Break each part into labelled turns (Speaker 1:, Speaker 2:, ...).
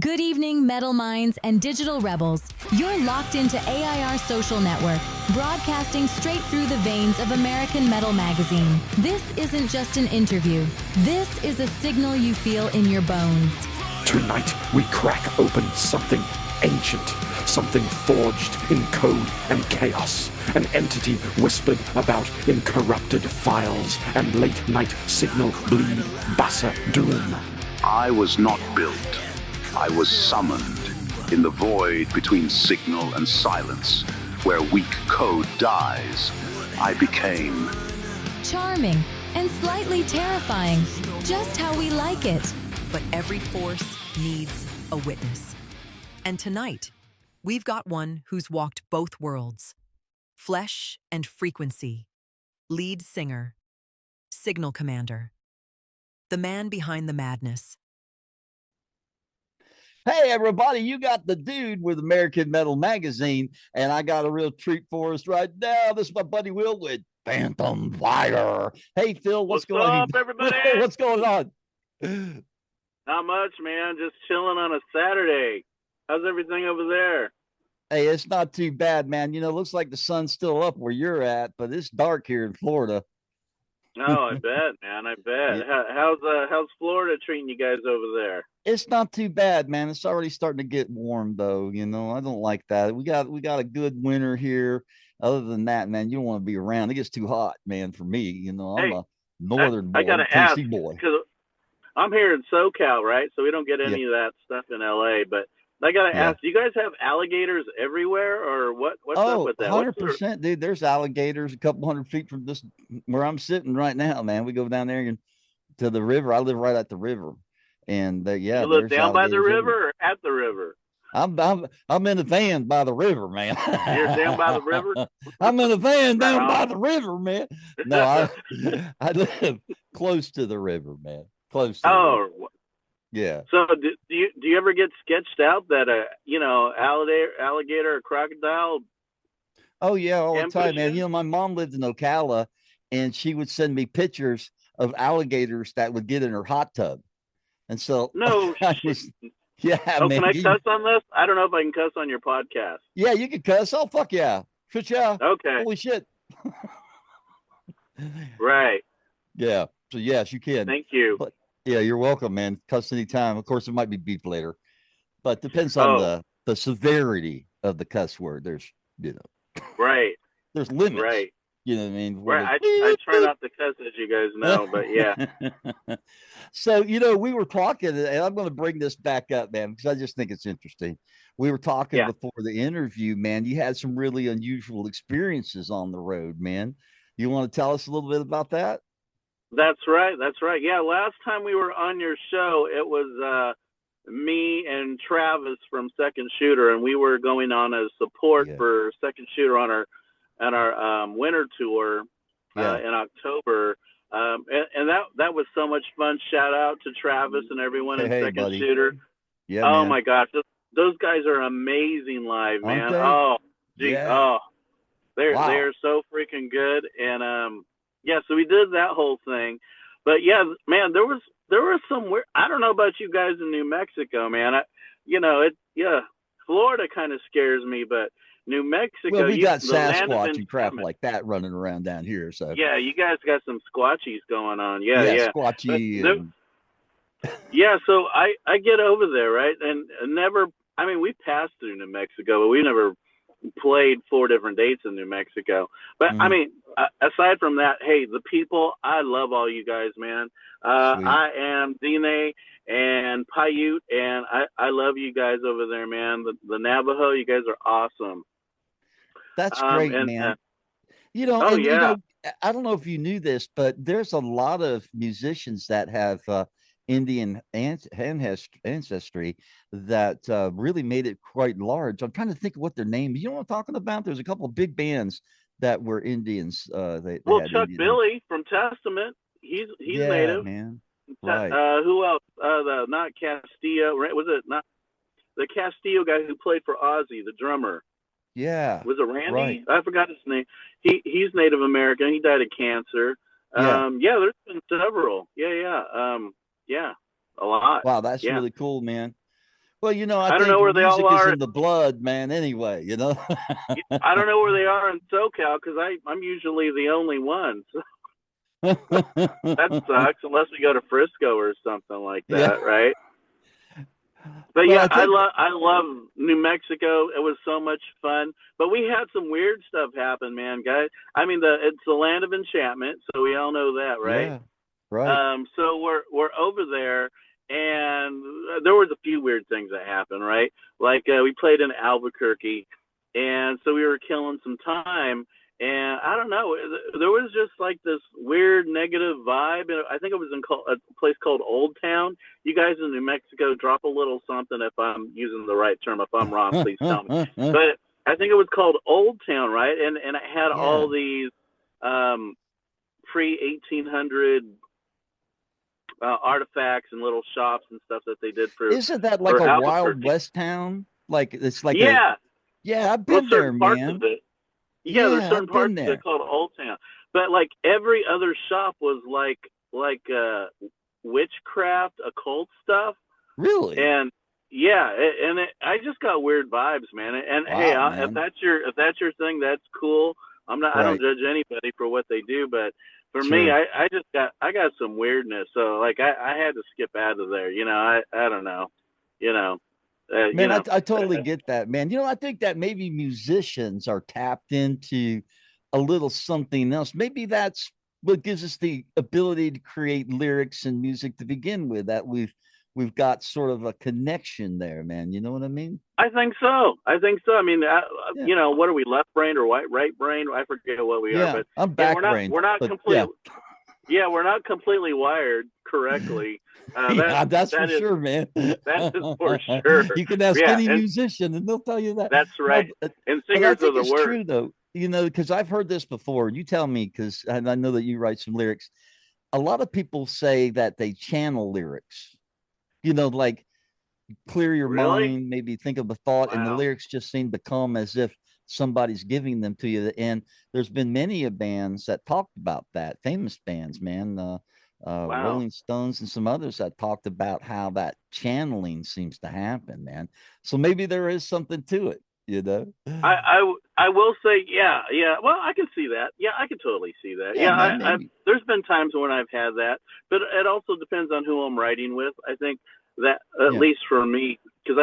Speaker 1: Good evening, metal minds and digital rebels. You're locked into AIR Social Network, broadcasting straight through the veins of American Metal Magazine. This isn't just an interview. This is a signal you feel in your bones.
Speaker 2: Tonight, we crack open something ancient, something forged in code and chaos, an entity whispered about in corrupted files and late-night signal bleed Bassa Doom.
Speaker 3: I was not built. I was summoned in the void between signal and silence, where weak code dies. I became
Speaker 1: charming and slightly terrifying, just how we like it.
Speaker 4: But every force needs a witness. And tonight, we've got one who's walked both worlds. Flesh and frequency. Lead singer. Signal commander. The man behind the madness.
Speaker 5: Hey, everybody, you got the dude with American Metal Magazine, and I got a real treat for us right now. This is my buddy Will with Fantom Fire. Hey, Phil, what's going on?
Speaker 6: What's up, everybody?
Speaker 5: What's going on?
Speaker 6: Not much, man. Just chilling on a Saturday. How's everything over there?
Speaker 5: Hey, it's not too bad, man. You know, it looks like the sun's still up where you're at, but it's dark here in Florida.
Speaker 6: Oh, I bet, man. I bet. Yeah. How's Florida treating you guys over there?
Speaker 5: It's not too bad, man. It's already starting to get warm, though. You know, I don't like that. We got a good winter here. Other than that, man, you don't want to be around. It gets too hot, man, for me. You know, I'm a northern boy,
Speaker 6: I gotta ask,
Speaker 5: Tennessee boy.
Speaker 6: Because I'm here in SoCal, right? So we don't get any of that stuff in LA. But I gotta ask, do you guys have alligators everywhere, or what's up with that?
Speaker 5: 100%, dude. There's alligators a couple hundred feet from this where I'm sitting right now, man. We go down there and to the river. I live right at the river, and
Speaker 6: you live down by the river or at the river?
Speaker 5: I'm in a van by the river, man.
Speaker 6: You're down by the river?
Speaker 5: I'm in a van down by the river, man. No, I live close to the river, man. Close to the river. Yeah.
Speaker 6: So do you ever get sketched out that alligator or crocodile?
Speaker 5: Oh yeah, all the time, man. You know, my mom lived in Ocala, and she would send me pictures of alligators that would get in her hot tub, and so yeah.
Speaker 6: Oh,
Speaker 5: man.
Speaker 6: Can I cuss on this? I don't know if I can cuss on your podcast.
Speaker 5: Yeah, you can cuss. Oh fuck yeah, shit yeah.
Speaker 6: Okay.
Speaker 5: Holy shit.
Speaker 6: Right.
Speaker 5: Yeah. So yes, you can.
Speaker 6: Thank you.
Speaker 5: But, yeah, you're welcome, man. Cuss anytime. Of course, it might be beef later, but depends on the severity of the cuss word. There's,
Speaker 6: right.
Speaker 5: There's limits.
Speaker 6: Right.
Speaker 5: You know what I mean?
Speaker 6: Right. I try not to cuss, as you guys know, but yeah.
Speaker 5: So, we were talking, and I'm going to bring this back up, man, because I just think it's interesting. We were talking before the interview, man. You had some really unusual experiences on the road, man. You want to tell us a little bit about that?
Speaker 6: That's right. Yeah, last time we were on your show, it was me and Travis from Second Shooter, and we were going on as support for Second Shooter on our winter tour in October. And that was so much fun. Shout out to Travis and everyone in Second Shooter.
Speaker 5: Yeah.
Speaker 6: Oh my gosh, those guys are amazing live, man. Oh, gee, they're so freaking good. And so we did that whole thing. But yeah, man, there was some weird, I don't know about you guys in New Mexico, man. Florida kind of scares me, but New Mexico.
Speaker 5: Well, we got Sasquatch and crap like that running around down here. So
Speaker 6: yeah, you guys got some squatchies going on. Yeah.
Speaker 5: Squatchy.
Speaker 6: So I get over there, right, and never. I mean, we passed through New Mexico, but we never played 4 different dates in New Mexico. But I mean, aside from that, hey, the people, I love all you guys, man. I am Dine and Paiute, and I love you guys over there, man. The Navajo, you guys are awesome.
Speaker 5: That's great, man. You know, I don't know if you knew this, but there's a lot of musicians that have Indian ancestry that really made it quite large. I'm trying to think of what their name is. You know what I'm talking about? There's a couple of big bands that were Indians.
Speaker 6: Chuck Billy from Testament. He's native.
Speaker 5: Man. Right.
Speaker 6: Who else? Not Castillo. Was it not the Castillo guy who played for Ozzy, the drummer?
Speaker 5: Yeah.
Speaker 6: Was it Randy?
Speaker 5: Right.
Speaker 6: I forgot his name. He's Native American. He died of cancer. There's been several. A lot.
Speaker 5: Wow, that's really cool, man. Well,
Speaker 6: I don't
Speaker 5: think
Speaker 6: know where they all
Speaker 5: music is
Speaker 6: are.
Speaker 5: in the blood, man. Anyway,
Speaker 6: I don't know where they are in SoCal because I'm usually the only one. So that sucks unless we go to Frisco or something like
Speaker 5: Yeah.
Speaker 6: that, right? But
Speaker 5: Well,
Speaker 6: yeah,
Speaker 5: I think
Speaker 6: I love New Mexico. It was so much fun. But we had some weird stuff happen, man, guys. I mean, it's the land of enchantment, so we all know that, right?
Speaker 5: yeah, right.
Speaker 6: So we're over there, and there was a few weird things that happened, right? Like we played in Albuquerque, and so we were killing some time, and I don't know, there was just like this weird negative vibe. And I think it was in a place called Old Town. You guys in New Mexico, drop a little something if I'm using the right term. If I'm wrong, please tell me. But I think it was called Old Town, right? And it had all these pre-1800 artifacts and little shops and stuff that they did for.
Speaker 5: Isn't that like
Speaker 6: for
Speaker 5: a Wild
Speaker 6: Albuquerque.
Speaker 5: West town? Like it's like
Speaker 6: Yeah.
Speaker 5: I've
Speaker 6: Well,
Speaker 5: been there,
Speaker 6: certain parts of
Speaker 5: man.
Speaker 6: it. Yeah, there's
Speaker 5: Yeah,
Speaker 6: certain
Speaker 5: I've been
Speaker 6: parts of
Speaker 5: there.
Speaker 6: it called Old Town, but like every other shop was like witchcraft, occult stuff,
Speaker 5: Really?
Speaker 6: and yeah, I just got weird vibes, man. And hey,
Speaker 5: Wow,
Speaker 6: if
Speaker 5: man.
Speaker 6: that's your thing, that's cool. I don't
Speaker 5: Right.
Speaker 6: judge anybody for what they do, but for me,
Speaker 5: Sure.
Speaker 6: I got some weirdness, so like I had to skip out of there. I don't know, you know,
Speaker 5: Man, I totally get that, man. I think that maybe musicians are tapped into a little something else. Maybe that's what gives us the ability to create lyrics and music to begin with, that we've got sort of a connection there, man. You know what I mean?
Speaker 6: I think so. I mean,
Speaker 5: Yeah.
Speaker 6: what are we, left brained or right brained? I forget what we are,
Speaker 5: Yeah.
Speaker 6: but
Speaker 5: I'm
Speaker 6: yeah,
Speaker 5: back brained,
Speaker 6: we're not
Speaker 5: but
Speaker 6: complete. Yeah, we're not completely wired correctly.
Speaker 5: yeah, that's for
Speaker 6: That is
Speaker 5: sure, man.
Speaker 6: that is for sure.
Speaker 5: You can ask
Speaker 6: Yeah,
Speaker 5: any
Speaker 6: and
Speaker 5: musician and they'll tell you that.
Speaker 6: that's
Speaker 5: No,
Speaker 6: right. And
Speaker 5: but I
Speaker 6: singers are
Speaker 5: think
Speaker 6: the
Speaker 5: it's
Speaker 6: worst.
Speaker 5: true though, because I've heard this before. You tell me, because I know that you write some lyrics. A lot of people say that they channel lyrics, like clear your
Speaker 6: Really?
Speaker 5: mind, maybe think of a thought, and the
Speaker 6: Wow.
Speaker 5: lyrics just seem to come as if somebody's giving them to you. And there's been many of bands that talked about that, famous bands, man,
Speaker 6: Wow.
Speaker 5: Rolling Stones and some others that talked about how that channeling seems to happen, man. So maybe there is something to it, you know?
Speaker 6: I will say, yeah, yeah. Well, I can see that. Yeah, I can totally see that.
Speaker 5: Yeah,
Speaker 6: Yeah,
Speaker 5: man,
Speaker 6: I
Speaker 5: maybe.
Speaker 6: there's been times when I've had that, but it also depends on who I'm writing with. I think that, at
Speaker 5: Yeah,
Speaker 6: least for me, because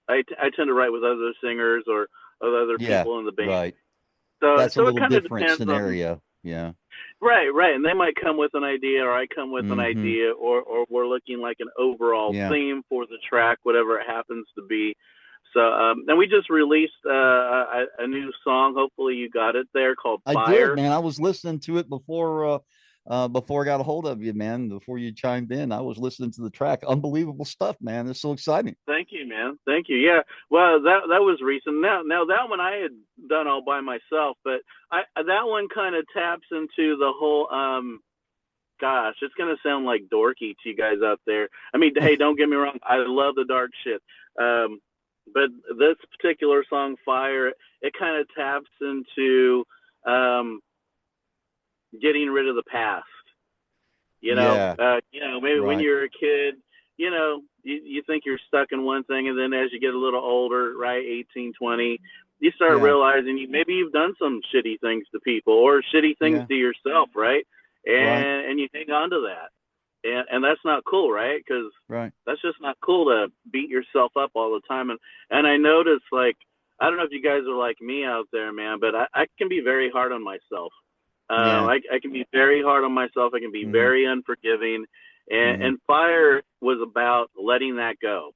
Speaker 6: I tend to write with other singers or other
Speaker 5: yeah,
Speaker 6: people in the band.
Speaker 5: right.
Speaker 6: So
Speaker 5: That's a
Speaker 6: it
Speaker 5: little
Speaker 6: kind of
Speaker 5: different
Speaker 6: depends on.
Speaker 5: scenario. Yeah.
Speaker 6: Right, and they might come with an idea, or I come with an
Speaker 5: Mm-hmm.
Speaker 6: idea, or we're looking like an overall
Speaker 5: Yeah.
Speaker 6: theme for the track, whatever it happens to be. So, and we just released a new song. Hopefully, you got it there, called
Speaker 5: I did,
Speaker 6: "Fire."
Speaker 5: man. I was listening to it before I got a hold of you, man. Before you chimed in, I was listening to the track. Unbelievable stuff, man. It's so exciting.
Speaker 6: Thank you, man. Thank you. Yeah. Well, that was recent. Now that one I had done all by myself, but that one kind of taps into the whole. Gosh, it's gonna sound like dorky to you guys out there. I mean, hey, don't get me wrong. I love the dark shit. But this particular song, "Fire," it kind of taps into um, getting rid of the past.
Speaker 5: Yeah,
Speaker 6: Maybe when
Speaker 5: right.
Speaker 6: you're a kid, you think you're stuck in one thing, and then as you get a little older, right, 18, 20, you start
Speaker 5: Yeah,
Speaker 6: realizing maybe you've done some shitty things to people or shitty things
Speaker 5: yeah,
Speaker 6: to yourself, right?
Speaker 5: right,
Speaker 6: And you hang on to that, and that's not cool, right? Because
Speaker 5: right.
Speaker 6: that's just not cool to beat yourself up all the time. And I notice, like, I don't know if you guys are like me out there, man, but I can be very hard on myself.
Speaker 5: Yeah.
Speaker 6: I can be very hard on myself. I can be
Speaker 5: Mm-hmm.
Speaker 6: very unforgiving.
Speaker 5: Mm-hmm.
Speaker 6: And Fire was about letting that go,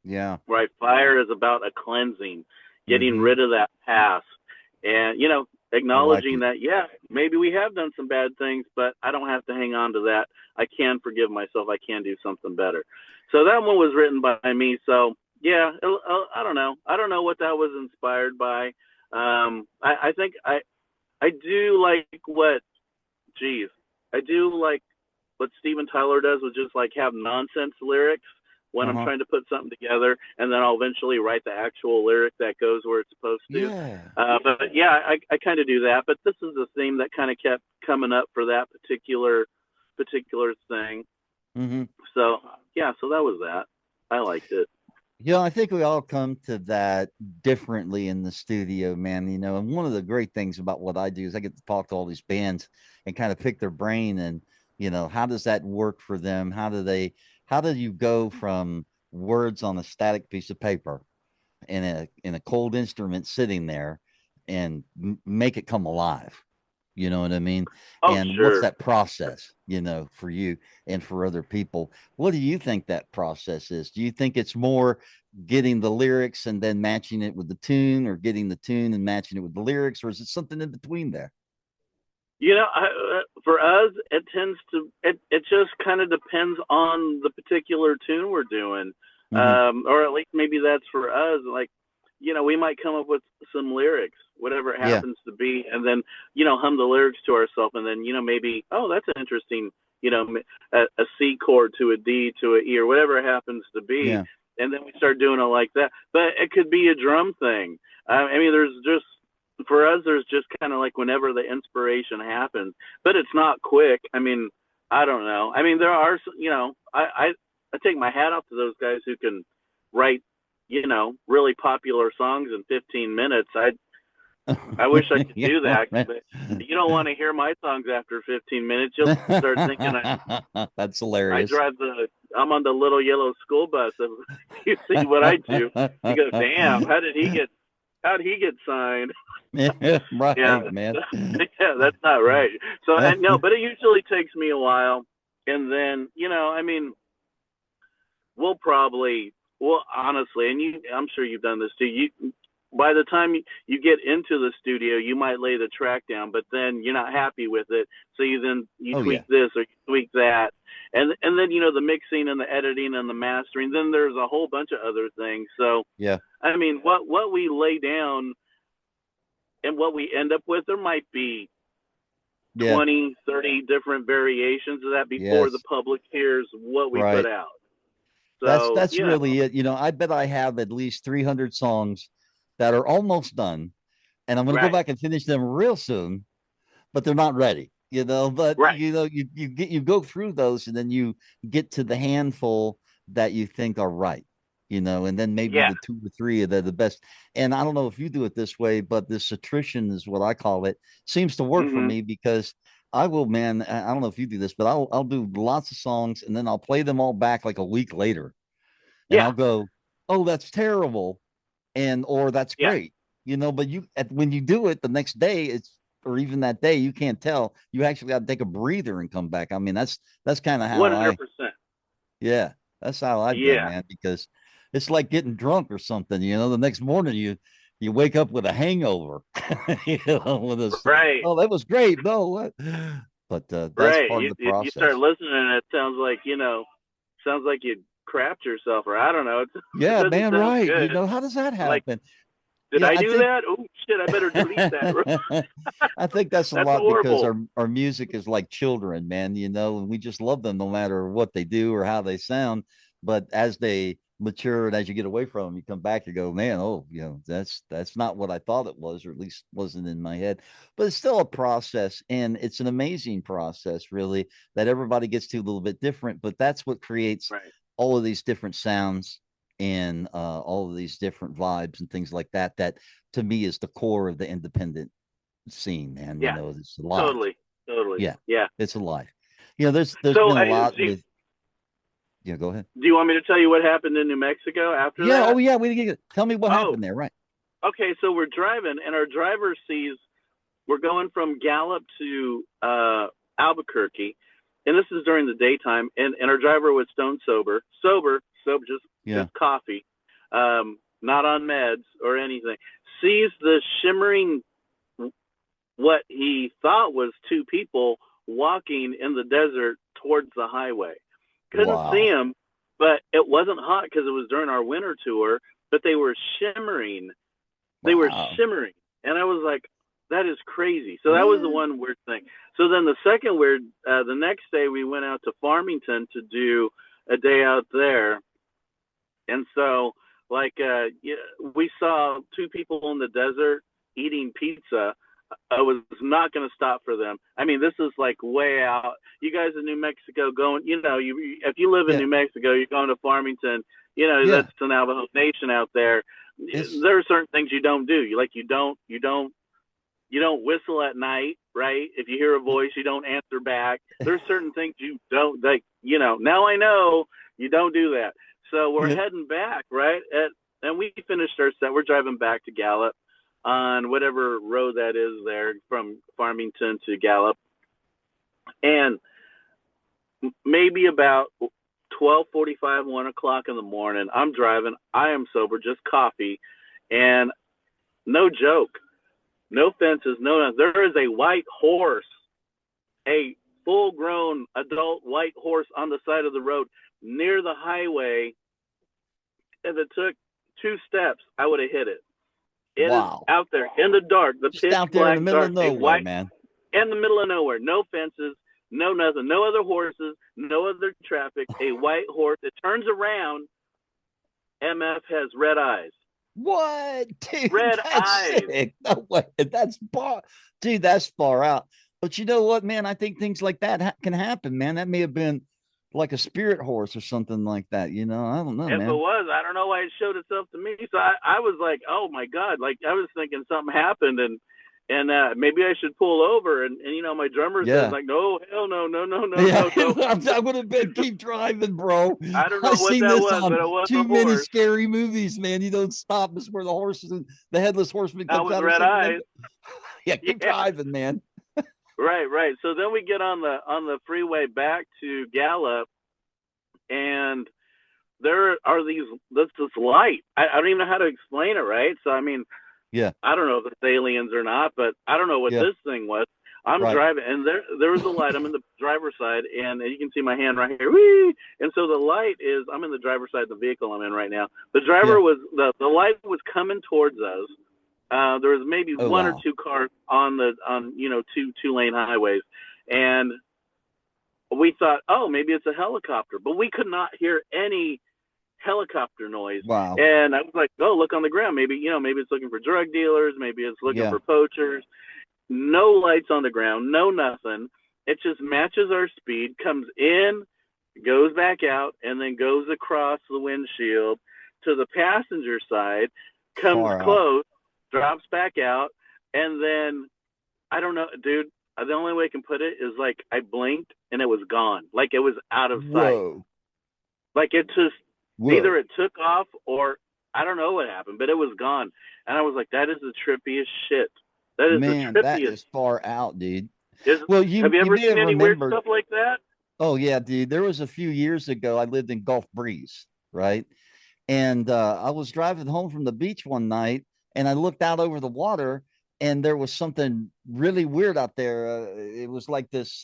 Speaker 5: Yeah.
Speaker 6: right? Fire is about a cleansing, getting
Speaker 5: Mm-hmm.
Speaker 6: rid of that past, and
Speaker 5: I like
Speaker 6: acknowledging
Speaker 5: it.
Speaker 6: that, yeah, maybe we have done some bad things, but I don't have to hang on to that. I can forgive myself. I can do something better. So that one was written by me. So yeah, I don't know. I don't know what that was inspired by. I think I do like geez, I do like what Steven Tyler does, with just like have nonsense lyrics when I'm
Speaker 5: Uh-huh.
Speaker 6: trying to put something together, and then I'll eventually write the actual lyric that goes where it's supposed to.
Speaker 5: Yeah.
Speaker 6: But yeah, I kind of do that. But this is a theme that kind of kept coming up for that particular thing.
Speaker 5: Mm-hmm.
Speaker 6: So yeah, so that was that. I liked it.
Speaker 5: I think we all come to that differently in the studio, man. And one of the great things about what I do is I get to talk to all these bands and kind of pick their brain and, how does that work for them? How do you go from words on a static piece of paper in a cold instrument sitting there and make it come alive? You know what I mean?
Speaker 6: Oh,
Speaker 5: And what's
Speaker 6: sure.
Speaker 5: that process, for you and for other people? What do you think that process is? Do you think it's more getting the lyrics and then matching it with the tune, or getting the tune and matching it with the lyrics, or is it something in between there?
Speaker 6: For us, it just kind of depends on the particular tune we're doing.
Speaker 5: Mm-hmm.
Speaker 6: Or at least maybe that's for us. Like, we might come up with some lyrics, whatever it
Speaker 5: Yeah.
Speaker 6: happens to be, and then, hum the lyrics to ourselves, and then, maybe, oh, that's an interesting, a C chord to a D to a E, or whatever it happens to be.
Speaker 5: Yeah.
Speaker 6: And then we start doing it like that. But it could be a drum thing. I mean, for us, there's just kind of like whenever the inspiration happens, but it's not quick. I mean, I don't know. I mean, there are, I take my hat off to those guys who can write, really popular songs in 15 minutes. I wish I could do that, but you don't want to hear my songs after 15 minutes. You'll start thinking
Speaker 5: that's hilarious.
Speaker 6: I'm on the little yellow school bus. If you see what I do, you go, damn, how did he get signed?
Speaker 5: Right,
Speaker 6: yeah,
Speaker 5: man.
Speaker 6: Yeah, that's not right. So I know, but it usually takes me a while, and then I mean, honestly, and I'm sure you've done this too. By the time you get into the studio, you might lay the track down, but then you're not happy with it, so you tweak this or you tweak that, and then the mixing and the editing and the mastering. Then there's a whole bunch of other things. So
Speaker 5: yeah,
Speaker 6: I mean, what we lay down and what we end up with, there might be 20, 30 different variations of that before the public hears what we put out. So
Speaker 5: that's really it. I bet I have at least 300 songs that are almost done, and I'm going to go back and finish them real soon, but they're not ready. But you go through those, and then you get to the handful that you think are right. And then maybe the 2 to 3 that are the best. And I don't know if you do it this way, but this attrition is what I call it. Seems to work for me, because I will, man. I don't know if you do this, but I'll do lots of songs, and then I'll play them all back like a week later, and I'll go, "Oh, that's terrible," or "That's great." But when you do it the next day, or even that day, you can't tell. You actually got to take a breather and come back. I mean, that's kind of how
Speaker 6: 100%.
Speaker 5: That's how I go, man, because it's like getting drunk or something. The next morning you wake up with a hangover. Oh, that was great. No, what? But that's part of the process.
Speaker 6: You start listening, and it sounds like you crapped yourself, or I don't know.
Speaker 5: Yeah, man, right. Good. How does that happen?
Speaker 6: Like, did I do that? Oh shit! I better delete that.
Speaker 5: I think that's a lot horrible. Because our music is like children, man. And we just love them no matter what they do or how they sound. But as they mature and as you get away from them, you come back, you go, man, that's not what I thought it was, or at least wasn't in my head. But it's still a process, and it's an amazing process, really, that everybody gets to a little bit different. But that's what creates all of these different sounds and all of these different vibes and things like that. That to me is the core of the independent scene, man. It's alive.
Speaker 6: Totally.
Speaker 5: Yeah, it's alive. There's been a lot with. Yeah, go ahead.
Speaker 6: Do you want me to tell you what happened in New Mexico after that?
Speaker 5: Oh yeah, tell me what happened there. Right.
Speaker 6: Okay, so we're driving, and our driver sees we're going from Gallup to Albuquerque, and this is during the daytime, and our driver was stone sober, just coffee, not on meds or anything. Sees the shimmering, what he thought was 2 people walking in the desert towards the highway. Couldn't see them, but it wasn't hot because it was during our winter tour, but they were shimmering. They were shimmering. And I was like, that is crazy. So that was the one weird thing. So then the second weird, the next day we went out to Farmington to do a day out there. And so we saw 2 people in the desert eating pizza. I was not going to stop for them. I mean, this is like way out. You guys in New Mexico going, if you live in New Mexico, you're going to Farmington, That's the Navajo Nation out there. There are certain things you don't do. You don't whistle at night, right? If you hear a voice, you don't answer back. There's certain things you don't like. Now I know you don't do that. So we're heading back, right? And we finished our set. We're driving back to Gallup on whatever road that is there from Farmington to Gallup. And maybe about 12:45, 1 o'clock in the morning, I'm driving. I am sober, just coffee. And no joke, no fences, there is a white horse, a full-grown adult white horse on the side of the road near the highway. If it took 2 steps, I would have hit it. It is out there in the dark, the pitch
Speaker 5: out there
Speaker 6: black
Speaker 5: in the middle
Speaker 6: dark,
Speaker 5: of nowhere, man.
Speaker 6: In the middle of nowhere, no fences, no nothing, no other horses, no other traffic. A white horse. It turns around. MF has red eyes.
Speaker 5: What, dude?
Speaker 6: Red
Speaker 5: that's
Speaker 6: eyes.
Speaker 5: Sick. No way. That's dude. That's far out. But you know what, man? I think things like that can happen, man. That may have been like a spirit horse or something like that. I don't know,
Speaker 6: if
Speaker 5: man.
Speaker 6: It was. I don't know why it showed itself to me. So I was like, oh my God. Like I was thinking something happened and maybe I should pull over. And my drummer says like, no, hell no.
Speaker 5: I would have been keep driving, bro.
Speaker 6: I don't know what that was, but it was
Speaker 5: too many scary movies, man. You don't stop. This is where the headless horseman comes out.
Speaker 6: Red eyes.
Speaker 5: Yeah, keep driving, man.
Speaker 6: Right. So then we get on the freeway back to Gallup, and there are this light. I don't even know how to explain it, right? So I mean, I don't know if it's aliens or not, but I don't know what this thing was. I'm driving, and there was a light. I'm in the driver's side, and you can see my hand right here. Whee! And so the light is. I'm in the driver's side of the vehicle I'm in right now. The driver was the light was coming towards us. There was maybe one or two cars on two lane highways, and we thought, oh, maybe it's a helicopter, but we could not hear any helicopter noise.
Speaker 5: Wow.
Speaker 6: And I was like, oh, look on the ground. Maybe it's looking for drug dealers. Maybe it's looking for poachers. No lights on the ground. No nothing. It just matches our speed, comes in, goes back out, and then goes across the windshield to the passenger side, comes close, drops back out, and then I don't know, dude. The only way I can put it is like I blinked and it was gone. Like it was out of sight. Like it just either it took off or I don't know what happened, but it was gone. And I was like, that is the trippiest shit. That is the trippiest.
Speaker 5: That is far out, dude.
Speaker 6: Have you ever seen any weird stuff like that?
Speaker 5: Oh yeah, dude. There was a few years ago. I lived in Gulf Breeze, right? And I was driving home from the beach one night, and I looked out over the water, and there was something really weird out there. It was like this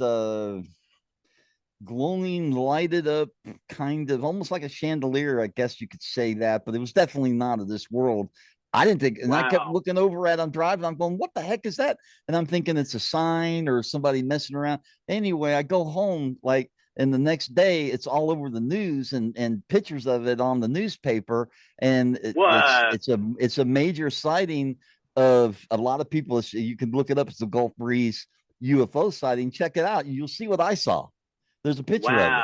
Speaker 5: glowing, lighted up, kind of almost like a chandelier, I guess you could say that, but it was definitely not of this world. I didn't think, and I kept looking over at, I'm driving, I'm going, what the heck is that? And I'm thinking it's a sign or somebody messing around. Anyway, I go home, and the next day it's all over the news and pictures of it on the newspaper. And it's a major sighting of a lot of people. You can look it up. It's the Gulf Breeze UFO sighting. Check it out. You'll see what I saw. There's a picture of it.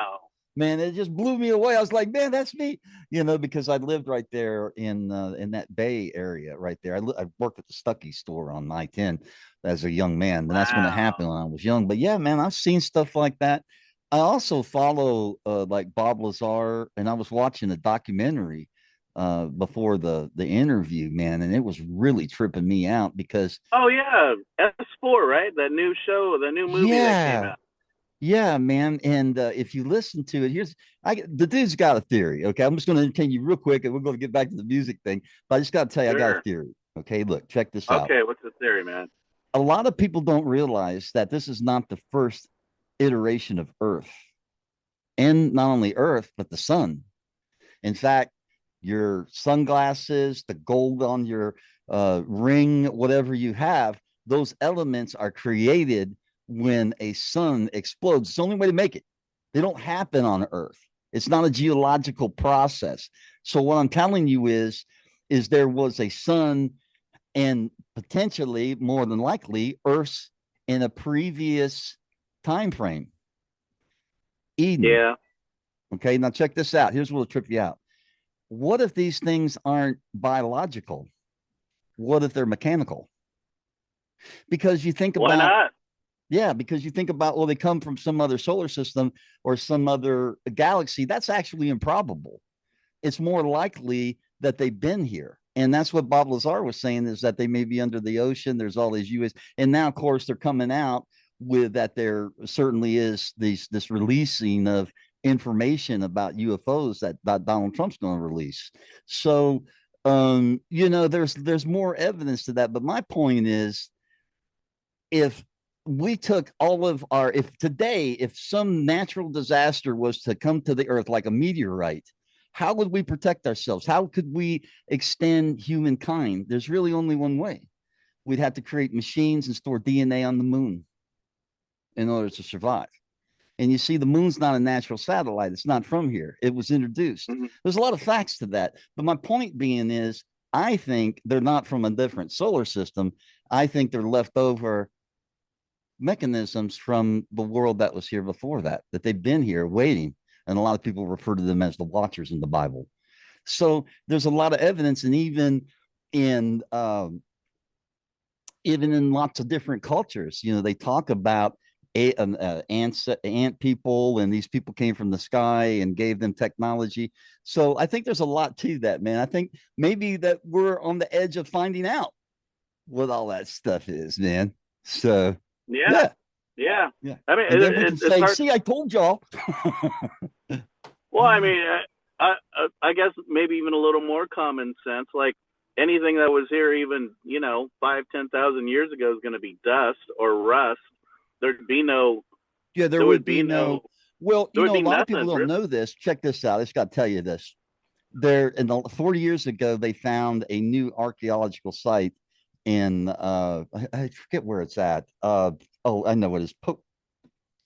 Speaker 5: Man, it just blew me away. I was like, man, that's me, because I lived right there in that Bay area right there. I worked at the Stuckey store on I-10 as a young man. And that's when it happened when I was young. But yeah, man, I've seen stuff like that. I also follow like Bob Lazar, and I was watching a documentary before the interview, man, and it was really tripping me out because
Speaker 6: S4, right? That new show, the new movie that came out.
Speaker 5: Yeah, man. And if you listen to it, the dude's got a theory. Okay, I'm just going to continue real quick, and we're going to get back to the music thing. But I just got to tell you, I got a theory. Okay, look, check this out.
Speaker 6: Okay, what's the theory, man?
Speaker 5: A lot of people don't realize that this is not the first iteration of Earth, and not only Earth, but the sun. In fact, your sunglasses, the gold on your ring, whatever you have, those elements are created when a sun explodes. It's the only way to make it. They don't happen on Earth. It's not a geological process. So what I'm telling you is there was a sun and potentially, more than likely, Earth's in a previous time frame. Eden.
Speaker 6: Yeah.
Speaker 5: Okay, now check this out. Here's what will trip you out. what if these things aren't biological? What if they're mechanical? Because you think
Speaker 6: Why
Speaker 5: about,
Speaker 6: not?
Speaker 5: yeah, because you think about, well, they come from some other solar system or some other galaxy. That's actually improbable. It's more likely that they've been here. And that's what Bob Lazar was saying, is that they may be under the ocean. There's all these US. And now, of course, they're coming out with that there certainly is this releasing of information about UFOs that Donald Trump's going to release. So, there's more evidence to that. But my point is, if we took all of our, if some natural disaster was to come to the earth like a meteorite, how would we protect ourselves? How could we extend humankind? There's really only one way. We'd have to create machines and store DNA on the moon in order to survive. And you see, the moon's not a natural satellite. It's not from here. It was introduced.
Speaker 6: Mm-hmm.
Speaker 5: There's a lot of facts to that. But my point being is, I think they're not from a different solar system. I think they're leftover mechanisms from the world that was here before that they've been here waiting. And a lot of people refer to them as the Watchers in the Bible. So there's a lot of evidence, and even in lots of different cultures, they talk about ant people, and these people came from the sky and gave them technology. So I think there's a lot to that, man. I think maybe that we're on the edge of finding out what all that stuff is, man. So
Speaker 6: yeah. I mean,
Speaker 5: and then we can say, "See, I told y'all."
Speaker 6: Well, I mean, I guess maybe even a little more common sense. Like anything that was here even 5,000-10,000 years ago is going to be dust or rust. There'd be no.
Speaker 5: Yeah, there would be no. Well, a lot of people don't
Speaker 6: really
Speaker 5: know this. Check this out. I just got to tell you this. 40 years ago, they found a new archaeological site in I forget where it's at. I know what it is.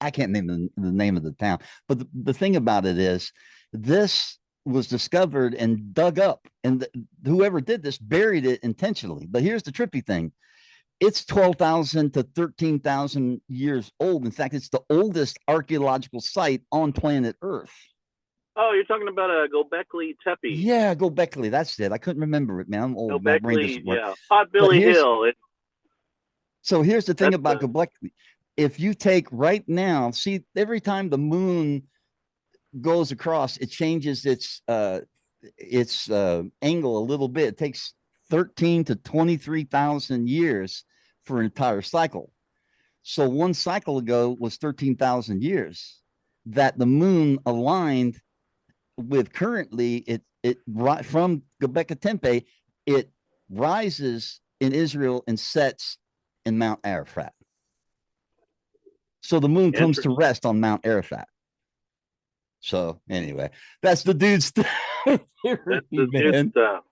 Speaker 5: I can't name the name of the town. But the thing about it is, this was discovered and dug up, and whoever did this buried it intentionally. But here's the trippy thing. It's 12,000 to 13,000 years old. In fact, it's the oldest archaeological site on planet Earth.
Speaker 6: Oh, you're talking about a Göbekli Tepe.
Speaker 5: Yeah, Göbekli. That's it. I couldn't remember it, man. I'm old. My brain doesn't work.
Speaker 6: Yeah. Hot Billy Hill.
Speaker 5: So here's the thing about Göbekli. If you take right now, see, every time the moon goes across, it changes its angle a little bit. It takes 13 to 23,000 years for an entire cycle. So one cycle ago was 13,000 years that the moon aligned with. Currently, it from Göbekli Tepe, it rises in Israel and sets in Mount Arafat. So the moon comes to rest on Mount Arafat. So anyway, that's the dude's theory,
Speaker 6: that's the
Speaker 5: man.
Speaker 6: Stuff.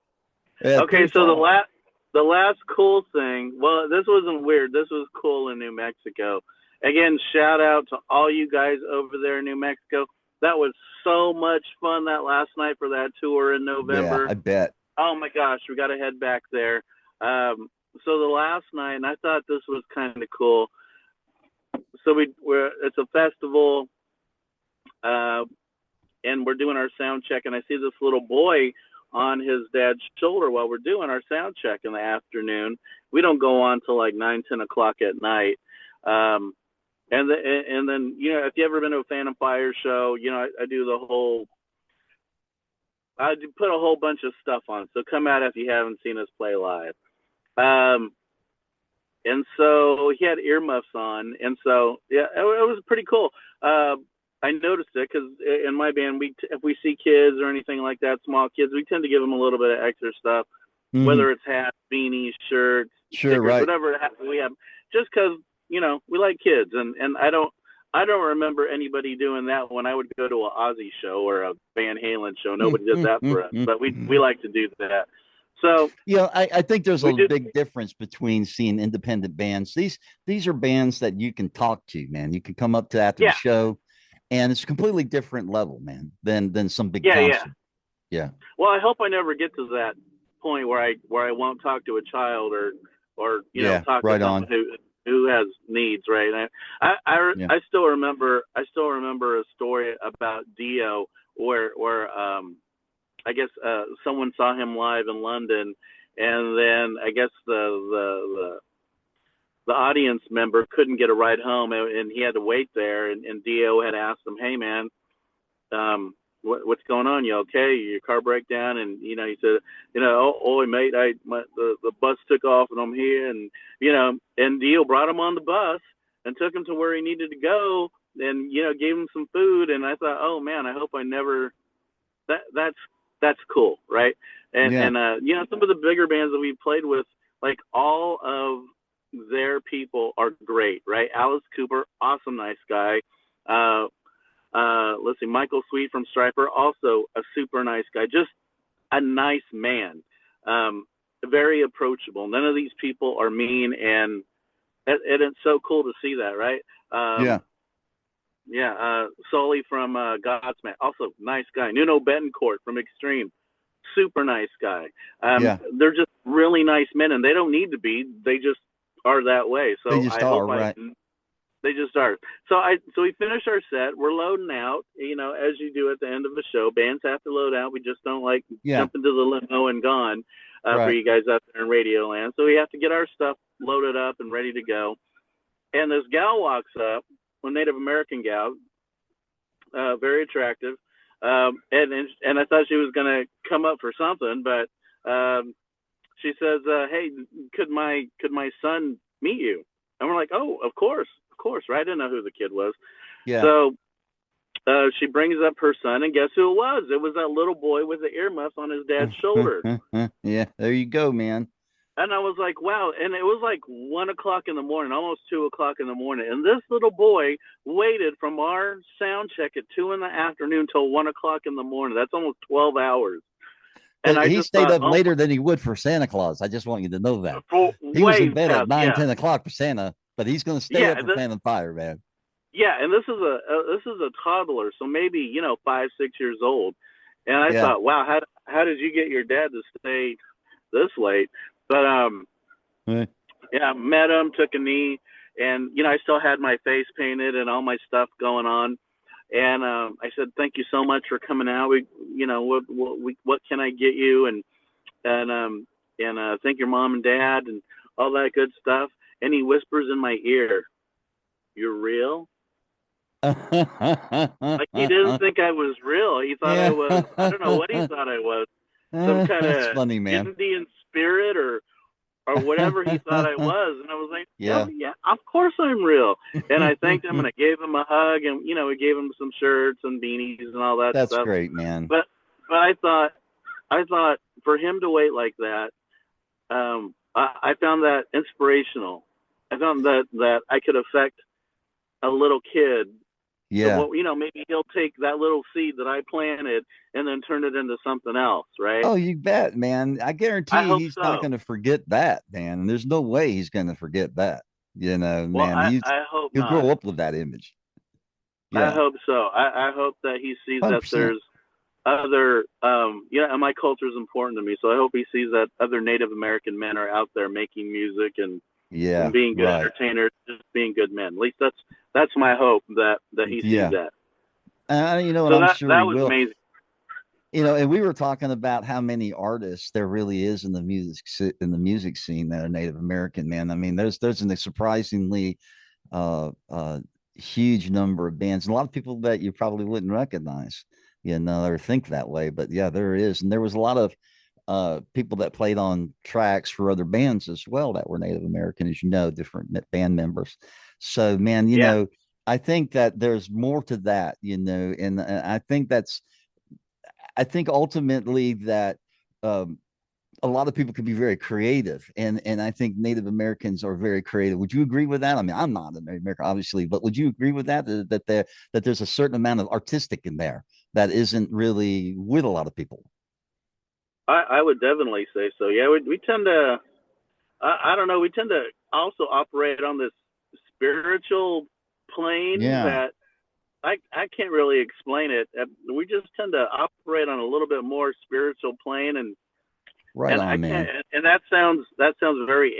Speaker 5: Yeah,
Speaker 6: okay, so the last cool thing. Well, this wasn't weird. This was cool in New Mexico. Again, shout out to all you guys over there in New Mexico. That was so much fun that last night for that tour in November.
Speaker 5: Yeah, I bet.
Speaker 6: Oh my gosh, we got to head back there. So the last night, and I thought this was kind of cool. So it's a festival, and we're doing our sound check, and I see this little boy on his dad's shoulder while we're doing our sound check in the afternoon. We don't go on till like 9-10 o'clock at night. And then if you ever been to a Phantom Fire show, I do the whole. I put a whole bunch of stuff on. So come out if you haven't seen us play live. And so he had earmuffs on, and so yeah, it was pretty cool. I noticed it because in my band, if we see kids or anything like that, small kids, we tend to give them a little bit of extra stuff, whether it's hats, beanies, shirts, stickers,
Speaker 5: right,
Speaker 6: whatever we have, just because we like kids, and I don't remember anybody doing that when I would go to an Ozzy show or a Van Halen show. Nobody did that for us, but we like to do that. So
Speaker 5: I think there's a big difference between seeing independent bands. These are bands that you can talk to, man. You can come up to after the show, and it's a completely different level, man, than some big concert. Yeah.
Speaker 6: Well, I hope I never get to that point where I won't talk to a child or talk to someone who has needs, right? I still remember a story about Dio where I guess someone saw him live in London, and then I guess the audience member couldn't get a ride home, and he had to wait there. And Dio had asked him, "Hey, man, what's going on? You okay? Your car break down?" And he said, "Oh, mate, the bus took off, and I'm here." And and Dio brought him on the bus and took him to where he needed to go, and gave him some food. And I thought, oh man, I hope I never. That's cool, right? And some of the bigger bands that we played with, like all of their people are great, right? Alice Cooper, awesome, nice guy. Let's see, Michael Sweet from Stryper, also a super nice guy, just a nice man, very approachable. None of these people are mean, and it's so cool to see that, right? Sully from Godsmack, also nice guy. Nuno Betancourt from Extreme, super nice guy. They're just really nice men, and they don't need to be. They just are that way. So
Speaker 5: they just are, right?
Speaker 6: They just are. So we finish our set. We're loading out, as you do at the end of the show. Bands have to load out. We just don't jump into the limo and gone for you guys out there in Radio Land. So we have to get our stuff loaded up and ready to go. And this gal walks up, a Native American gal, very attractive. And I thought she was going to come up for something, but she says, "Hey, could my son meet you?" And we're like, "Oh, of course, right?" I didn't know who the kid was.
Speaker 5: Yeah.
Speaker 6: So she brings up her son, and guess who it was? It was that little boy with the earmuffs on his dad's shoulder.
Speaker 5: Yeah, there you go, man.
Speaker 6: And I was like, wow. And it was like 1 o'clock in the morning, almost 2 o'clock in the morning. And this little boy waited from our sound check at 2 in the afternoon till 1 o'clock in the morning. That's almost 12 hours.
Speaker 5: And he stayed up later than he would for Santa Claus. I just want you to know that. He was in bed at 9, 10 o'clock for Santa, but he's going to stay up for Phantom Fire, man.
Speaker 6: Yeah, and this is a toddler, so maybe 5, 6 years old. And I thought, wow, how did you get your dad to stay this late? But met him, took a knee, and I still had my face painted and all my stuff going on. And I said, "Thank you so much for coming out. What can I get you?" And thank your mom and dad and all that good stuff. And he whispers in my ear, "You're real?" Like he didn't think I was real. He thought I was. I don't know what he thought I was. Some kind of
Speaker 5: funny, man.
Speaker 6: Indian spirit or whatever he thought I was. And I was like, yeah, of course I'm real. And I thanked him and I gave him a hug, and we gave him some shirts and beanies and all that stuff.
Speaker 5: That's great, man.
Speaker 6: But I thought for him to wait like that, I found that inspirational. I found that I could affect a little kid.
Speaker 5: Yeah.
Speaker 6: So, maybe he'll take that little seed that I planted and then turn it into something else, right?
Speaker 5: Oh, you bet, man. I guarantee he's not going to forget that, man. There's no way he's going to forget that. Man.
Speaker 6: I hope
Speaker 5: he'll
Speaker 6: not.
Speaker 5: grow up with that image.
Speaker 6: Yeah. I hope so. I hope that he sees 100%. That there's other, and my culture is important to me. So I hope he sees that other Native American men are out there making music and being good entertainers, just being good men. At least that's my hope that he sees that.
Speaker 5: And
Speaker 6: so
Speaker 5: I'm
Speaker 6: that,
Speaker 5: sure
Speaker 6: that
Speaker 5: he
Speaker 6: was
Speaker 5: will.
Speaker 6: amazing.
Speaker 5: And we were talking about how many artists there really is in the music scene that are Native American, man. I mean, there's a surprisingly huge number of bands, and a lot of people that you probably wouldn't recognize, or think that way. But yeah, there is, and there was a lot of people that played on tracks for other bands as well that were Native American, as different band members. So, man, I think that there's more to that, and I think ultimately that a lot of people can be very creative, and I think Native Americans are very creative. Would you agree with that? I mean, I'm not a Native American, obviously, but would you agree with that that there's a certain amount of artistic in there that isn't really with a lot of people?
Speaker 6: I would definitely say so. Yeah, we tend to, I don't know, we tend to also operate on this spiritual plane that I can't really explain it. We just tend to operate on a little bit more spiritual plane, and that sounds very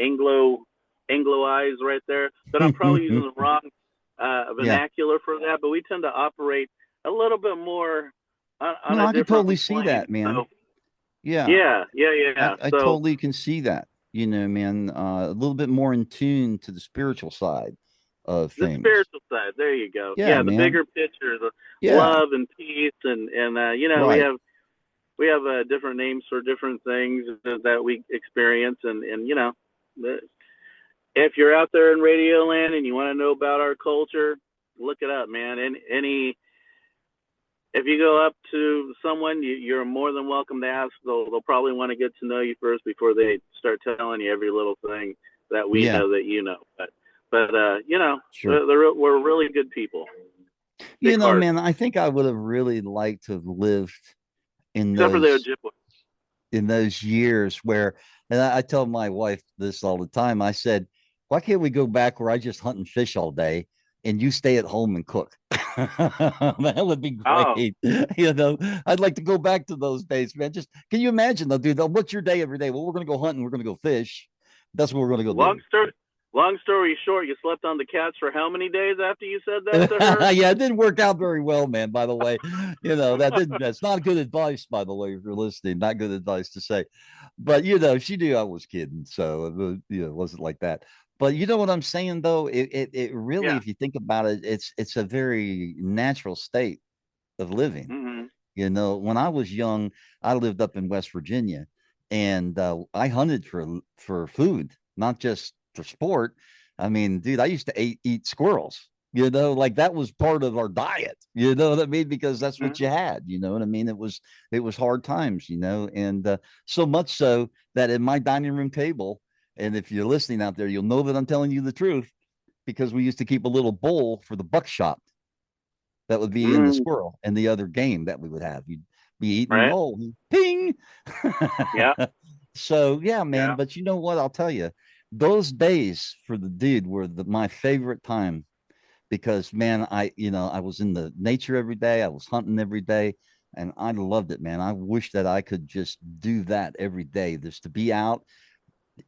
Speaker 6: Angloized right there. But I'm probably using the wrong vernacular for that. But we tend to operate a little bit more on a
Speaker 5: I can
Speaker 6: different
Speaker 5: totally see
Speaker 6: plane.
Speaker 5: that, man.
Speaker 6: Yeah.
Speaker 5: I
Speaker 6: So
Speaker 5: totally can see that. Man, a little bit more in tune to the spiritual side of
Speaker 6: the
Speaker 5: things.
Speaker 6: spiritual side. There you go.
Speaker 5: Yeah,
Speaker 6: Yeah, the
Speaker 5: man.
Speaker 6: bigger picture, the
Speaker 5: Yeah,
Speaker 6: love and peace, and we
Speaker 5: right.
Speaker 6: have different names for different things that we experience, and if you're out there in Radio Land and you want to know about our culture, look it up, man. And if you go up to someone, you're more than welcome to ask. They'll probably want to get to know you first before they start telling you every little thing that we
Speaker 5: Yeah,
Speaker 6: know that you know. But
Speaker 5: sure.
Speaker 6: we're really good people. Big hearts,
Speaker 5: Man, I think I would have really liked to have lived in
Speaker 6: except for the
Speaker 5: those
Speaker 6: Ojibwe.
Speaker 5: years where, and I tell my wife this all the time. I said, why can't we go back where I just hunt and fish all day and you stay at home and cook? That would be
Speaker 6: Oh,
Speaker 5: great. I'd like to go back to those days, man. Just can you imagine though, dude? What's your day every day? Well, we're gonna go hunt and we're gonna go fish. That's what we're gonna go
Speaker 6: long
Speaker 5: do.
Speaker 6: story. Long story short, you slept on the couch for how many days after you said that to her?
Speaker 5: Yeah, it didn't work out very well, man. By the way, that's not good advice, by the way, if you're listening. Not good advice to say. But she knew I was kidding. So it wasn't like that. But you know what I'm saying though? It really,
Speaker 6: Yeah.
Speaker 5: if you think about it, it's a very natural state of living.
Speaker 6: Mm-hmm.
Speaker 5: When I was young, I lived up in West Virginia and I hunted for food, not just for sport. I mean, dude, I used to eat squirrels. Like that was part of our diet. You know what I mean? Because that's what
Speaker 6: Mm-hmm.
Speaker 5: you had. You know what I mean? It was hard times. And so much so that in my dining room table, and if you're listening out there, you'll know that I'm telling you the truth because we used to keep a little bowl for the buckshot that would be in the
Speaker 6: Mm-hmm.
Speaker 5: squirrel and the other game that we would have. You'd be eating
Speaker 6: Right.
Speaker 5: roll, ping.
Speaker 6: Yeah.
Speaker 5: So yeah, man.
Speaker 6: Yeah.
Speaker 5: But you know what? I'll tell you, those days for the dude were my favorite time because man, I was in the nature every day. I was hunting every day, and I loved it, man. I wish that I could just do that every day. Just to be out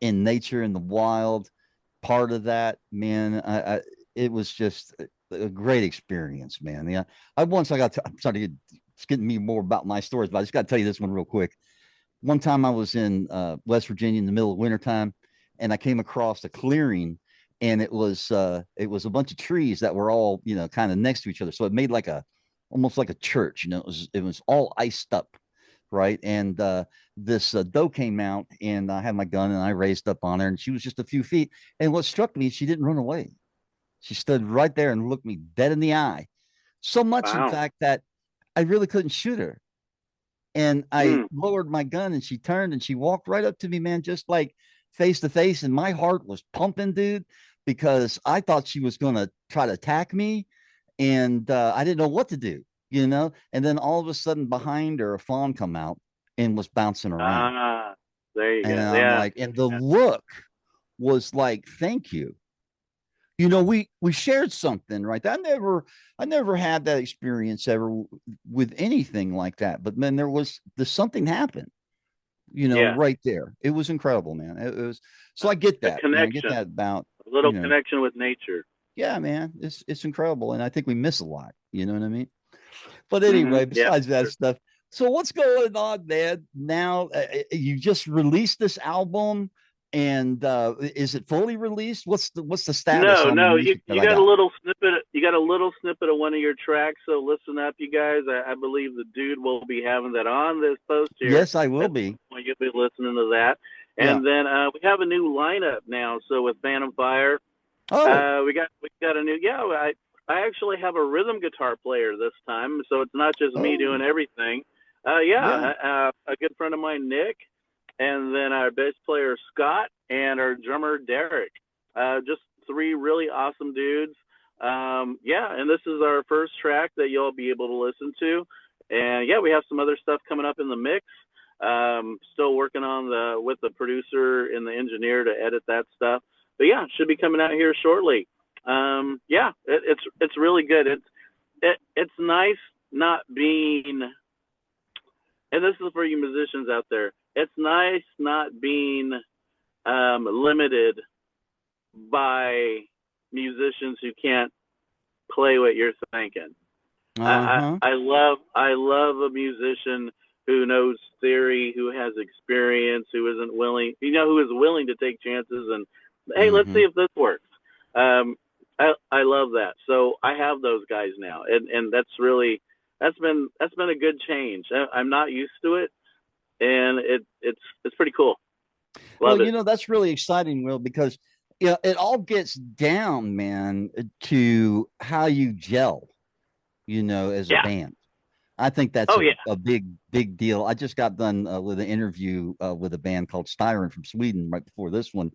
Speaker 5: in nature in the wild, part of that, man. It was just a great experience, man. Yeah, I'm sorry, it's getting me more about my stories, but I just got to tell you this one real quick. One time I was in West Virginia in the middle of wintertime, and I came across a clearing, and it was a bunch of trees that were all kind of next to each other, so it made almost like a church. It was all iced up, right? And this doe came out, and I had my gun, and I raised up on her, and she was just a few feet. And what struck me, she didn't run away. She stood right there and looked me dead in the eye. So much, in
Speaker 6: Wow.
Speaker 5: fact, that I really couldn't shoot her. And I
Speaker 6: Mm.
Speaker 5: lowered my gun and she turned and she walked right up to me, man, just like face to face. And my heart was pumping, dude, because I thought she was going to try to attack me. And I didn't know what to do. And then all of a sudden behind her, a fawn come out and was bouncing around.
Speaker 6: Ah, there you
Speaker 5: And
Speaker 6: go.
Speaker 5: I'm
Speaker 6: Yeah.
Speaker 5: like, and the
Speaker 6: Yeah.
Speaker 5: look was like, thank you. We shared something, right? I never had that experience ever with anything like that. But man, there's something happened,
Speaker 6: Yeah.
Speaker 5: right there. It was incredible, man. It was. So I get
Speaker 6: A
Speaker 5: that, man. I get
Speaker 6: connection,
Speaker 5: that about,
Speaker 6: a little
Speaker 5: you know,
Speaker 6: connection with nature.
Speaker 5: yeah, man. It's incredible, and I think we miss a lot. You know what I mean? But
Speaker 6: Mm-hmm.
Speaker 5: anyway,
Speaker 6: Yeah.
Speaker 5: besides that stuff, so what's going on, man? Now you just released this album, and is it fully released? What's the status
Speaker 6: No,
Speaker 5: on the
Speaker 6: no, you
Speaker 5: music that
Speaker 6: you
Speaker 5: I
Speaker 6: got a
Speaker 5: got?
Speaker 6: little snippet. You got a little snippet of one of your tracks. So listen up, you guys. I believe the dude will be having that on this post here.
Speaker 5: Yes, I will
Speaker 6: At
Speaker 5: be.
Speaker 6: some point, you'll be listening to that.
Speaker 5: Yeah.
Speaker 6: And then we have a new lineup now. So with Phantom Fire,
Speaker 5: Oh,
Speaker 6: we got a new. Yeah, I actually have a rhythm guitar player this time, so it's not just me
Speaker 5: oh,
Speaker 6: doing everything.
Speaker 5: yeah.
Speaker 6: A good friend of mine, Nick, and then our bass player Scott, and our drummer Derek. Just three really awesome dudes. Yeah, and this is our first track that you'll be able to listen to. And yeah, we have some other stuff coming up in the mix. Still working on with the producer and the engineer to edit that stuff. But yeah, should be coming out here shortly. Yeah, it's really good. It's nice not being, and this is for you musicians out there. It's nice not being limited by musicians who can't play what you're thinking.
Speaker 5: Uh-huh.
Speaker 6: I love a musician who knows theory, who has experience, who isn't willing, who is willing to take chances and, hey, let's see if this works. I love that. So I have those guys now, and that's been a good change. I'm not used to it, and it's pretty cool.
Speaker 5: Love it. That's really exciting, Will, because it all gets down, man, to how you gel, as a band. I think that's a big deal. I just got done with an interview with a band called Styron from Sweden right before this one.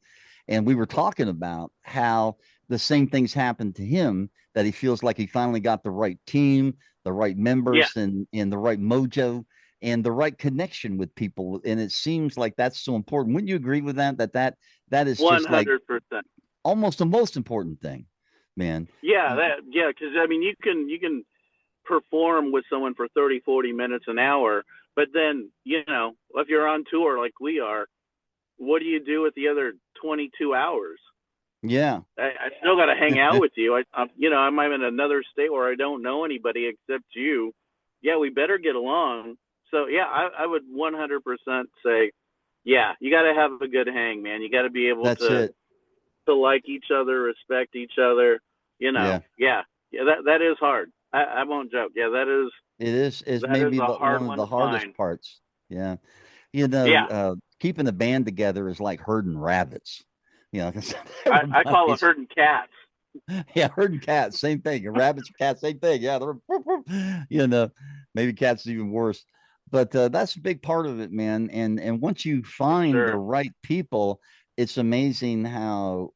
Speaker 5: And we were talking about how the same things happened to him, that he feels like he finally got the right team, the right members, and the right mojo and the right connection with people. And it seems like that's so important. Wouldn't you agree with that? That is 100%. Just like almost the most important thing, man.
Speaker 6: Yeah, because I mean, you can perform with someone for 30, 40 minutes, an hour, but then, if you're on tour like we are, what do you do with the other 22 hours?
Speaker 5: Yeah.
Speaker 6: I still got to hang out with you. I'm in another state where I don't know anybody except you. Yeah, we better get along. So, yeah, I would 100% say, yeah, you got to have a good hang, man. You got to be able to like each other, respect each other, Yeah, that is hard. I won't joke. Yeah, that is.
Speaker 5: It is. It's maybe one of the hardest parts. Yeah. Keeping the band together is like herding rabbits.
Speaker 6: I call it herding cats.
Speaker 5: Yeah, herding cats, same thing. Rabbits, cats, same thing. Yeah, they're, maybe cats even worse. But that's a big part of it, man. And once you find the right people, it's amazing how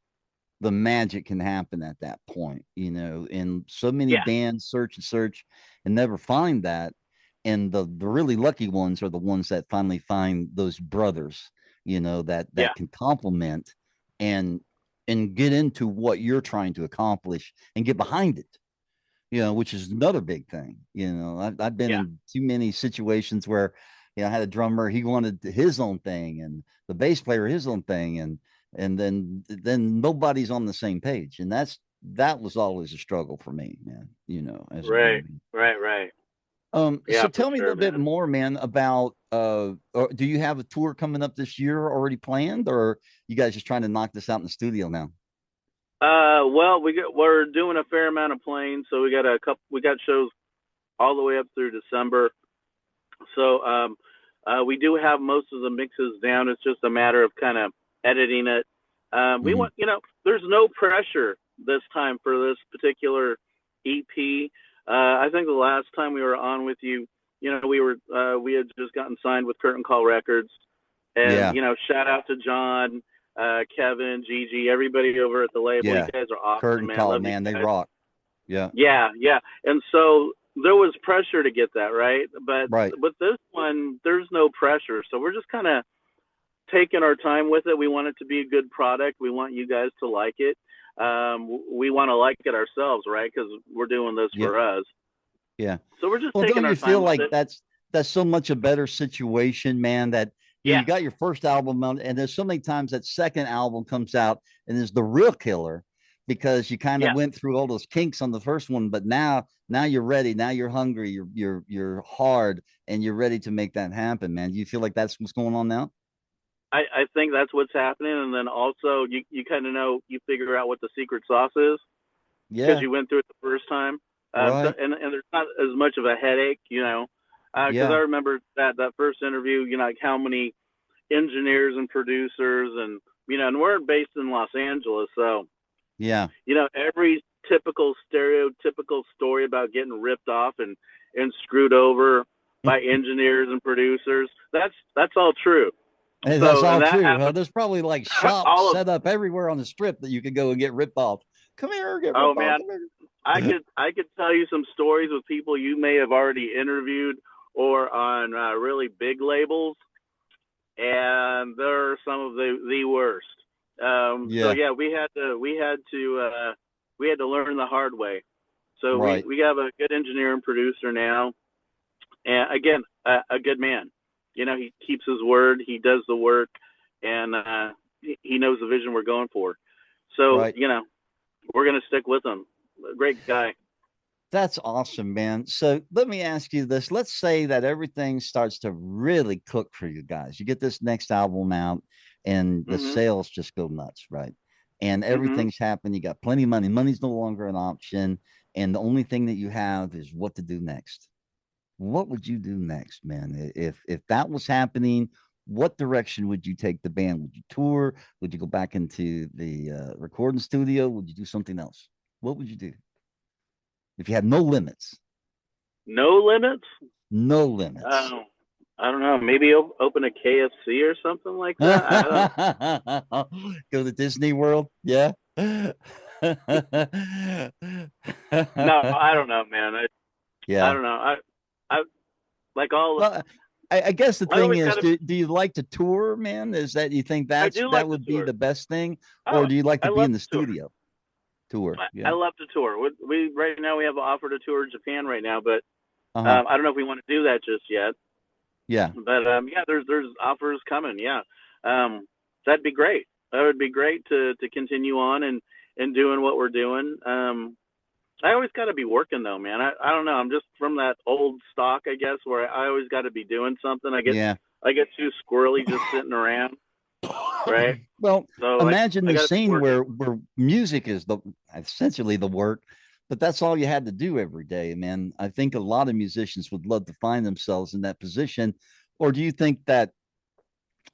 Speaker 5: the magic can happen at that point, and so many bands search and never find that. And the really lucky ones are the ones that finally find those brothers, that can complement and get into what you're trying to accomplish and get behind it, which is another big thing. I've been in too many situations where, I had a drummer, he wanted his own thing, and the bass player his own thing, and then nobody's on the same page. And that was always a struggle for me, man, as
Speaker 6: right.
Speaker 5: So tell me a little bit more, man, about do you have a tour coming up this year already planned, or you guys just trying to knock this out in the studio now?
Speaker 6: Well, we're doing a fair amount of playing, so we got shows all the way up through December. So we do have most of the mixes down. It's just a matter of kind of editing it. We want, there's no pressure this time for this particular EP. I think the last time we were on with you, we had just gotten signed with Curtain Call Records, and shout out to John, Kevin, Gigi, everybody over at the label.
Speaker 5: Yeah.
Speaker 6: You guys are awesome,
Speaker 5: Curtain
Speaker 6: man.
Speaker 5: Call, man, they rock. Yeah.
Speaker 6: And so there was pressure to get that right, but with this one, there's no pressure. So we're just kind of taking our time with it. We want it to be a good product. We want you guys to like it. We want to like it ourselves, right? Because we're doing this for us.
Speaker 5: Yeah.
Speaker 6: So we're just taking our time.
Speaker 5: Don't you feel like that's so much a better situation, man, that you got your first album out, and there's so many times that second album comes out and is the real killer, because you kind of went through all those kinks on the first one, but now you're ready. Now you're hungry. You're hard, and you're ready to make that happen, man. Do you feel like that's what's going on now?
Speaker 6: I think that's what's happening. And then also you kind of you figure out what the secret sauce is.
Speaker 5: Yeah.
Speaker 6: Because you went through it the first time.
Speaker 5: Right.
Speaker 6: And there's not as much of a headache, because I remember that first interview, like how many engineers and producers and we're based in Los Angeles. So, every typical stereotypical story about getting ripped off and screwed over by engineers and producers, that's all true.
Speaker 5: Hey, that's all true. There's probably like shops set up everywhere on the strip that you could go and get ripped off. Come here, get ripped off.
Speaker 6: Man, I could tell you some stories with people you may have already interviewed or on really big labels, and they're some of the worst. So we had to learn the hard way. So we have a good engineer and producer now, and again, a good man. He keeps his word. He does the work, and he knows the vision we're going for. So, we're going to stick with him. Great guy.
Speaker 5: That's awesome, man. So let me ask you this. Let's say that everything starts to really cook for you guys. You get this next album out and the
Speaker 6: Mm-hmm.
Speaker 5: sales just go nuts, right? And
Speaker 6: Mm-hmm.
Speaker 5: everything's happened. You got plenty of money. Money's no longer an option. And the only thing that you have is what to do next. What would you do next, man? If that was happening, what direction would you take the band? Would you tour? Would you go back into the recording studio? Would you do something else? What would you do if you had no limits?
Speaker 6: No limits.
Speaker 5: No limits.
Speaker 6: I don't know. Maybe open a KFC or something like that. I don't.
Speaker 5: Go to Disney World. Yeah.
Speaker 6: No, I don't know, man. I
Speaker 5: Yeah.
Speaker 6: don't know. I like all.
Speaker 5: Well, I guess the
Speaker 6: I
Speaker 5: thing
Speaker 6: always
Speaker 5: is,
Speaker 6: got to.
Speaker 5: do you like to tour, man? Is that you think
Speaker 6: I do
Speaker 5: that
Speaker 6: like to
Speaker 5: would be
Speaker 6: tour.
Speaker 5: the best thing, or
Speaker 6: Oh,
Speaker 5: do you like
Speaker 6: I
Speaker 5: to be
Speaker 6: love
Speaker 5: in the
Speaker 6: to tour.
Speaker 5: studio? Tour.
Speaker 6: I
Speaker 5: Yeah.
Speaker 6: love to tour. We right now we have an offer to tour Japan right now, but
Speaker 5: Uh-huh.
Speaker 6: I don't know if we want to do that just yet.
Speaker 5: Yeah.
Speaker 6: But yeah, there's offers coming. Yeah, that'd be great. That would be great to continue on and doing what we're doing. I always got to be working though, man. I don't know. I'm just from that old stock, I guess, where I always got to be doing something.
Speaker 5: Yeah.
Speaker 6: I get too squirrely just sitting around, right?
Speaker 5: Well,
Speaker 6: So
Speaker 5: imagine
Speaker 6: I
Speaker 5: the
Speaker 6: got to be
Speaker 5: scene
Speaker 6: working.
Speaker 5: where music is the essentially the work, but that's all you had to do every day, man. I think a lot of musicians would love to find themselves in that position. Or do you think that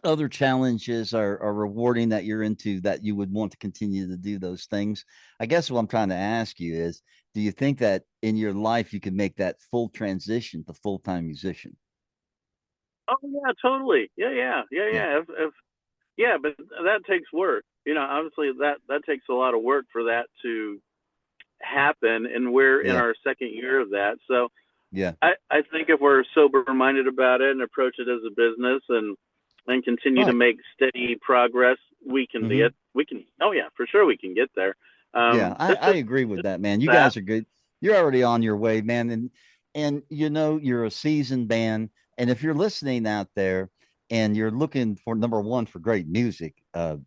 Speaker 5: other challenges are rewarding that you're into that you would want to continue to do those things? I guess what I'm trying to ask you is, do you think that in your life you can make that full transition to full-time musician?
Speaker 6: Oh yeah, totally.
Speaker 5: Yeah.
Speaker 6: Yeah. If yeah, but that takes work. Obviously that takes a lot of work for that to happen, and we're in
Speaker 5: Yeah.
Speaker 6: our second year of that. So
Speaker 5: Yeah.
Speaker 6: I think if we're sober minded about it and approach it as a business and continue to
Speaker 5: Right.
Speaker 6: make steady progress, we can
Speaker 5: Mm-hmm.
Speaker 6: get we can oh yeah, for sure we can get there.
Speaker 5: Yeah,
Speaker 6: It's
Speaker 5: I
Speaker 6: just
Speaker 5: agree with that, man. You
Speaker 6: that.
Speaker 5: guys are good. You're already on your way, man. And you know, you're a seasoned band. And if you're listening out there and you're looking for number one for great music,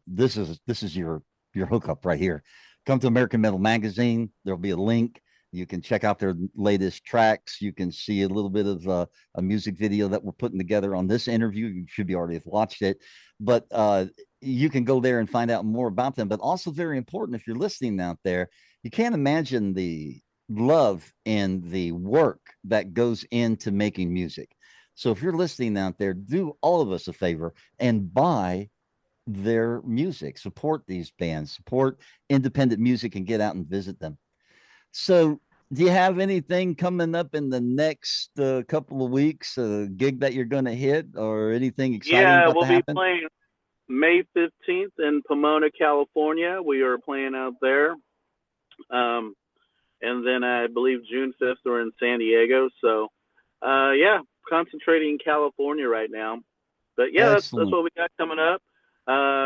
Speaker 5: this is your hookup right here. Come to American Metal Magazine. There'll be a link. You can check out their latest tracks. You can see a little bit of a music video that we're putting together on this interview. You should be already have watched it, but you can go there and find out more about them. But also very important, if you're listening out there, you can't imagine the love and the work that goes into making music. So if you're listening out there, do all of us a favor and buy their music, support these bands, support independent music, and get out and visit them. So do you have anything coming up in the next couple of weeks, a gig that you're going to hit, or anything exciting
Speaker 6: Yeah,
Speaker 5: about
Speaker 6: we'll
Speaker 5: to
Speaker 6: be
Speaker 5: happen?
Speaker 6: playing May 15th in Pomona, California. We are playing out there. Um, and then I believe June 5th we're in San Diego. So yeah, concentrating in California right now. But yeah, that's
Speaker 5: Excellent.
Speaker 6: what we got coming up.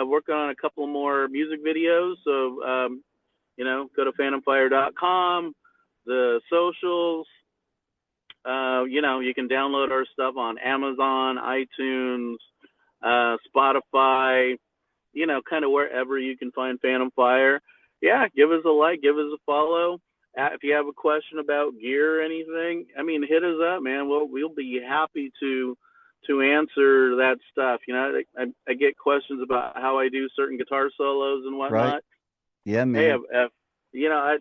Speaker 6: Working on a couple more music videos. So go to phantomfire.com, the socials. You can download our stuff on Amazon, iTunes, Spotify. Kind of wherever you can find Phantom Fire. Yeah, give us a like, give us a follow. If you have a question about gear or anything, I mean, hit us up, man. We'll be happy to answer that stuff. I get questions about how I do certain guitar solos and
Speaker 5: Right.
Speaker 6: whatnot.
Speaker 5: Yeah,
Speaker 6: Hey,
Speaker 5: man.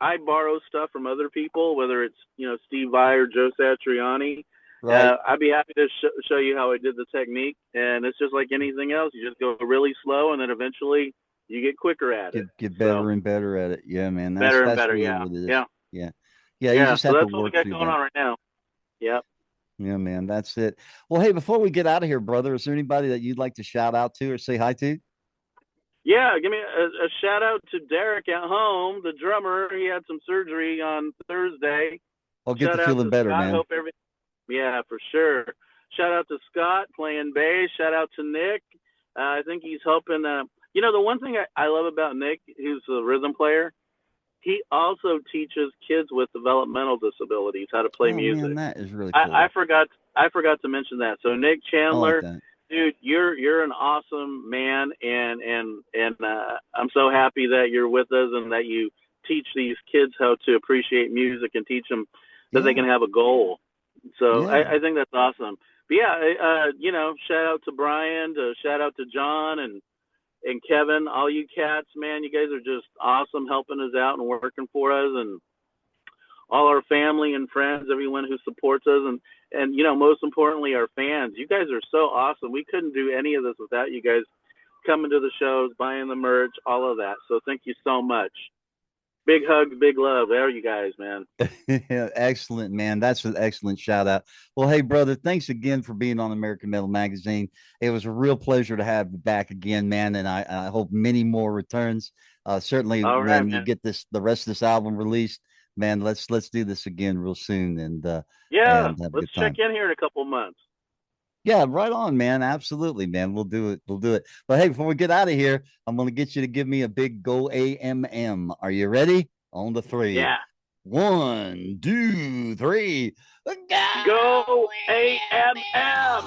Speaker 6: I borrow stuff from other people, whether it's Steve Vai or Joe Satriani.
Speaker 5: Right.
Speaker 6: I'd be happy to show you how I did the technique, and it's just like anything else. You just go really slow, and then eventually you get quicker at it.
Speaker 5: Get
Speaker 6: So
Speaker 5: better and better at it. Yeah, man.
Speaker 6: better and
Speaker 5: That's
Speaker 6: better.
Speaker 5: really
Speaker 6: Yeah,
Speaker 5: what it is.
Speaker 6: yeah,
Speaker 5: Yeah. Yeah, you
Speaker 6: yeah.
Speaker 5: just
Speaker 6: So
Speaker 5: have to
Speaker 6: that's what we
Speaker 5: work
Speaker 6: got
Speaker 5: through
Speaker 6: going
Speaker 5: that.
Speaker 6: on right now. Yep.
Speaker 5: Yeah, man. That's it. Well, hey, before we get out of here, brother, is there anybody that you'd like to shout out to or say hi to?
Speaker 6: Yeah, give me a shout out to Derek at home, the drummer. He had some surgery on Thursday.
Speaker 5: I'll get to
Speaker 6: Shout out
Speaker 5: feeling
Speaker 6: to
Speaker 5: better,
Speaker 6: Scott.
Speaker 5: man.
Speaker 6: Hope everything. Yeah, for sure. Shout out to Scott playing bass. Shout out to Nick. I think he's helping. The one thing I love about Nick, who's the rhythm player, he also teaches kids with developmental disabilities how to play
Speaker 5: Oh man,
Speaker 6: music.
Speaker 5: that is really
Speaker 6: I
Speaker 5: cool.
Speaker 6: forgot to mention that. So Nick
Speaker 5: I like
Speaker 6: Chandler,
Speaker 5: that.
Speaker 6: dude, you're an awesome man, and I'm so happy that you're with us and that you teach these kids how to appreciate music and teach them that they can have a goal. So I think that's awesome. But shout out to Brian, shout out to John and Kevin, all you cats, man, you guys are just awesome helping us out and working for us, and all our family and friends, everyone who supports us, and most importantly, our fans. You guys are so awesome. We couldn't do any of this without you guys coming to the shows, buying the merch, all of that. So thank you so much. Big hugs, big love. There you guys, man.
Speaker 5: Excellent, man. That's an excellent shout out. Well, hey, brother, thanks again for being on American Metal Magazine. It was a real pleasure to have you back again, man. And I hope many more returns. Certainly when you get the rest of this album released, man, let's do this again real soon. And
Speaker 6: let's check in here in a couple months.
Speaker 5: Yeah, right on, man. Absolutely, man. We'll do it. We'll do it. But hey, before we get out of here, I'm going to get you to give me a big go AMM. Are you ready? On the 3.
Speaker 6: Yeah.
Speaker 5: 1, 2, 3.
Speaker 6: Go AMM.